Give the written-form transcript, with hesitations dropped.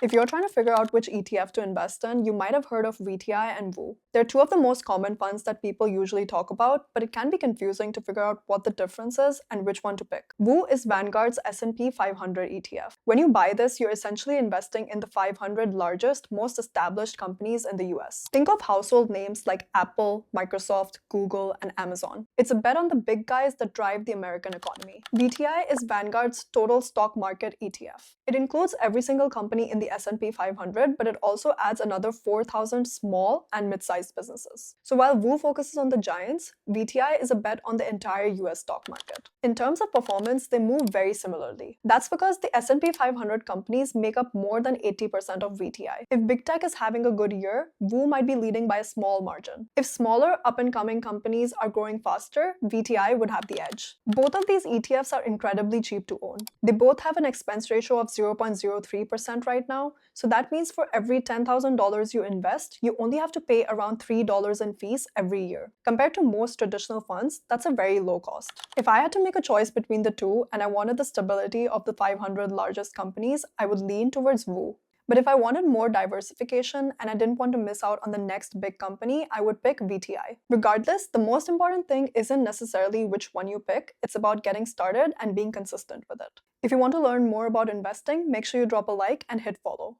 If you're trying to figure out which ETF to invest in, you might have heard of VTI and VOO. They're two of the most common funds that people usually talk about, but it can be confusing to figure out what the difference is and which one to pick. VOO is Vanguard's S&P 500 ETF. When you buy this, you're essentially investing in the 500 largest, most established companies in the US. Think of household names like Apple, Microsoft, Google, and Amazon. It's a bet on the big guys that drive the American economy. VTI is Vanguard's total stock market ETF. It includes every single company in the S&P 500, but it also adds another 4,000 small and mid-sized businesses. So while VOO focuses on the giants, VTI is a bet on the entire US stock market. In terms of performance, they move very similarly. That's because the S&P 500 companies make up more than 80% of VTI. If big tech is having a good year, VOO might be leading by a small margin. If smaller, up-and-coming companies are growing faster, VTI would have the edge. Both of these ETFs are incredibly cheap to own. They both have an expense ratio of 0.03% right now, so that means for every $10,000 you invest, you only have to pay around $3 in fees every year. Compared to most traditional funds, that's a very low cost. If I had to make a choice between the two and I wanted the stability of the 500 largest companies, I would lean towards VOO. But if I wanted more diversification and I didn't want to miss out on the next big company, I would pick VTI. Regardless, the most important thing isn't necessarily which one you pick, it's about getting started and being consistent with it. If you want to learn more about investing, make sure you drop a like and hit follow.